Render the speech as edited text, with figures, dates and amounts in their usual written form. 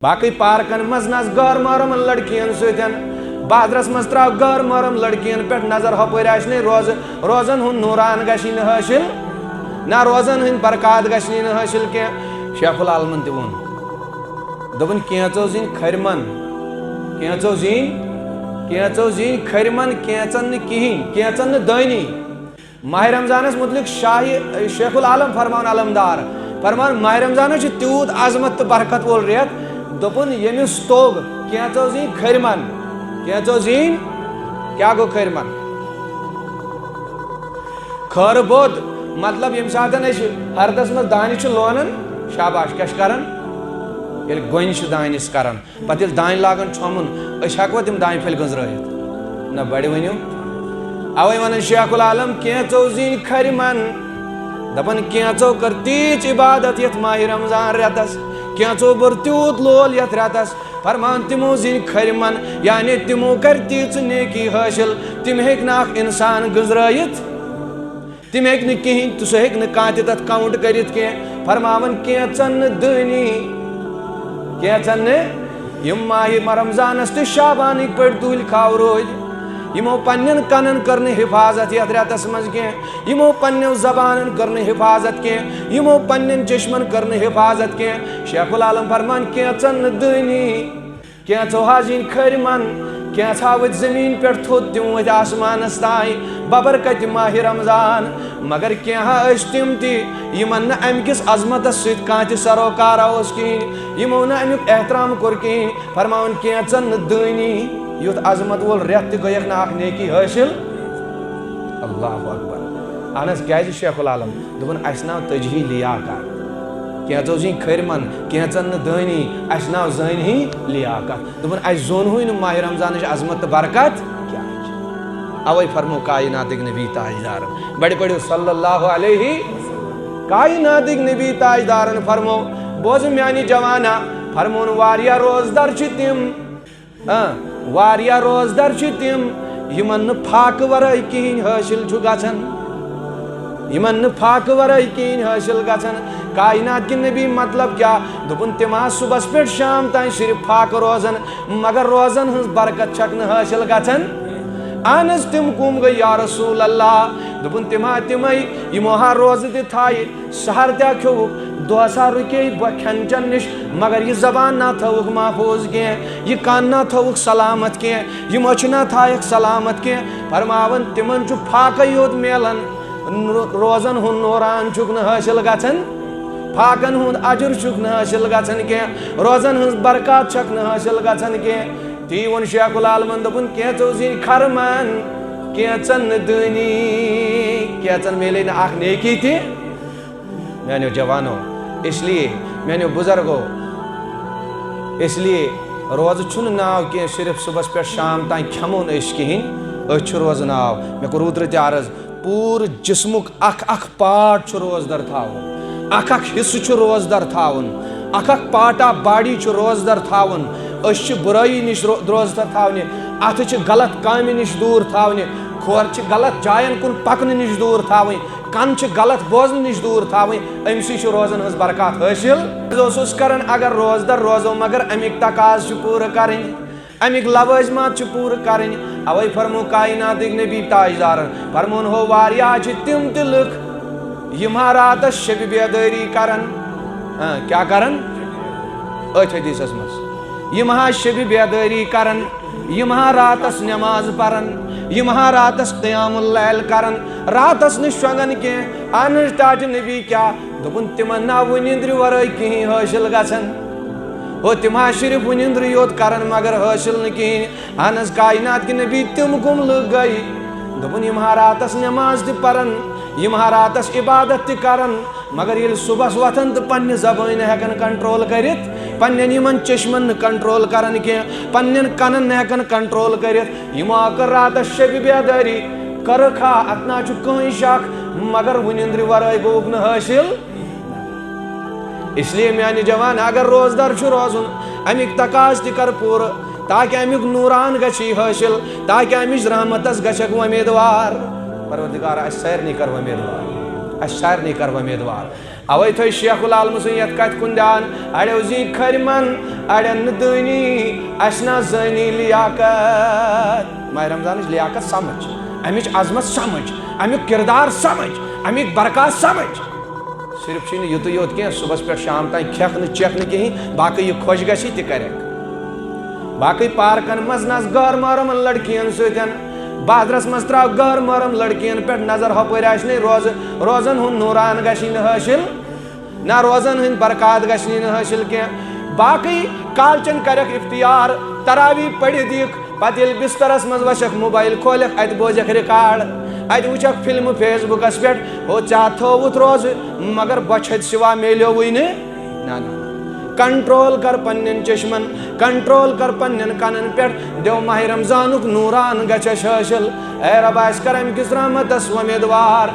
باقی پارکن مز نس غیر محرم لڑکین ستن بازرس مز تراو غیر محرم لڑکین پہ نظر ہپر روزن ہن نوران گشی حاصل نہ روزن ہند برکات گشی حاصل کی شیخ العالمن تہ ون دپن کینچو زین کھرمن کینچو زین کھرمن کینچن کہین کینچن دانی ماہ رمضانس متعلق شیخ العالم فرمان علمدار فرمان ماہ رمضان تیوت عظمت تو برکت وول ریت دپن یمس توگ کینچو زین کھرمن کینچو زین کیا گو کھرمن خیر بود مطلب یم ساتن ہردس مز دانہ لونن شاباش کیا کران یل گون دانس کران پتہ یل دان لاگان چھومن اس ہکوا تم دان پھل گنزرائت نہ بڑ ونیو اوے ون شیخ العالم کینچو زین کھرمن دپن کینچو کر تیچ عبادت یت ماہ رمضان ریتس کینچو بر تیوت لول یت ریتس فرمان تمو زین کھرمن یعنی تمو کر تیچ نیکی حاصل تم ہیک نہ انسان گزرائت تم ہیک نہ کہین تو ہیک نہ کانت تت کاؤنٹ کرت کی فرماون کینچن دنی کینچن یم ماہ رمضانس تو شابان پہ دل کھاو روز یمو پنن کنن کرن حفاظت یت ریتس مز کی یمو پنو زبان کرن حفاظت کی یمو پنن چشمن کرن حفاظت کی شیخ العالم فرمان کینچن دنی کینچو حاضین کھرمن کینچاوت زمین پہ تھوت دموت آسمانس تائیں ببرکت ماہ رمضان مگر کینہا تم تی یمن نہ ام کس عظمت ست کانت سروکارا اس کہین یمو نہ امیک احترام کور کہین فرماون کینچن دنی یوت عظمت وول ریت تہ گیک نہ اخ نیکی حاصل اللہ اکبر اہنس کیازِ شیخ العالم دپن اس ناو تجہی لیاقت کینچو زین کھرمن کینچن دانی اس ناو زین ہی لیاقت دپن اس زونہوی نہ ماہ رمضان عظمت برکت کیا اوے فرمو کائنات نبی تاجدار بڑے بڑے صلی اللہ علیہ کائنات نبی تاجدارن فرمو بوز میانی جوانا فرمون واریا روزدر چھ تم واریا روزدر چھ تم یمن پھاک ورائی کہین حاصل چھ گژھان یمن پھاک ورائی کہین حاصل گژھان کائنات کی نبی مطلب کیا دپن تم صبح پہ شام تین صرف پھاک روزن مگر روزن ہز برکت چھک نہ حاصل گژھان اہنس تم کم گئی یا رسول اللہ دپن تمے یمو روز تہ تھائے سحر تہ کھیوک دہسا رکے کھین چن نش مگر یہ زبان نہ تھوک محفوظ کی یہ کان نہ تھوک سلامت کی یہ مچھ نہ تھائک سلامت کی فرماون تمن چھ پھاکے یوت میلن روزن ہن نوران چھک نہ حاصل گژھان پھاکن ہند اجر چھک نہ حاصل گژھان کی روزن ہز برکات چھک نہ حاصل گژھان کی تی ون شیخ العالمن دپن کینچو زین کھرمن کینچن دنی کینچن میلے نہ اخ نیکی تھی میانو جوانو اس لیے میانو بزرگو اس لیے روز چھن ناو کی صرف صبح پہ شام تین کھمون اس کہین چھ روز ناو مے کو اوترٕ تہِ عرض پور جسمک اخ پارٹ چھ روزدر تھاون اخ حصہ چھ روزدر تھاون اخ پارٹا باڈی چھ روزدر تھاون اس چھ برائی نش روزدر تھاونہ اتھ چھ غلط کامہ نش دور تھاونہ کھور چھ غلط جائن کن پکنہ نش دور تھاون کن چھ غلط بوزن نش دور تھاون ام سی چھ روزن ہز برکات حاصل اوسس کرن اگر روزدر روزو مگر امیک تقاض چھ پورٕ کرن امیک لوازمات چھ پورٕ کرن اوے فرمو کائنات نبی تاجدارن فرمون ہو واریا چھ تم تہ لُکھ یم راتس شب بیداری کرن کیا کرن اتھ حدیثس مز یم شب بیداری کرن یم راتس نماز پرن یم راتس قیام اللیل کرن راتس نش شونگن کی انج تاج نبی کیا دپن تمن نا ونندر ورٲے کہین حاصل گژھان ہو تم صرف ونندر یوت کرن مگر حاصل نہ کہین اہنس کائنات کی نبی تم کم لُکھ گئی دپن یم راتس نماز تہ پرن یم راتس عبادت تہ کرن مگر یل صبح وتھن تو پنہ زبان ہیکن کنٹرول کرت پنن یمن چشمن کنٹرول کرن کی پنن کنن ہیکن کنٹرول کرت یمو کر راتس شب بیداری کرکھا اتنا چھ کہیں شک مگر ونندر ورائے گوک نہ حاصل اس لیے میانی جوان اگر روزدار چھ روزن امیک تقاض تہ کر پور تاکہ امیک نوران گچھی حاصل تاکہ امچ رحمتس گچھک امیدوار پروردگار اس سیر نہیں کر امیدوار اس سیر نہیں کر امیدوار اوے تھوی شیخ العالم سن یت کت کن دھیان اڑیو زی کھرمن اڑین دانی اسنا زانی لیاقت ماہ رمضان لیاقت سمجھ امچ عظمت سمجھ امیک کردار سمجھ امیک برکات سمجھ صرف چھ یوت یوت کی صبح پہ شام تین کھیکن چیکن کہیں باقی یہ خوش گی تہ کر باقی پارکن مز نس غیر محرم لڑکین ستن بازرس مز ترو غیر محرم لڑکین پہ نظر ہپر آشنے روزن ہن نوران گشی حاصل نہ روزن ہند برکات گشنی حاصل کی باقی کالچن کرک اختیار تراوی پڑھ دیکھ پتہ یل بسترس مز وچک موبائل کھولک ات بوزک ریکارڈ ات وچک فلم فیس بکس پہ ہو چاہ تھوت روز مگر بچت سوا میلیو وی نا کنٹرول کر پنن چشمن کنٹرول کر پنن کنن پہ دیو ماہ رمضانک نوران گچھس حاصل اے رب اس کر امکس رحمتس امیدوار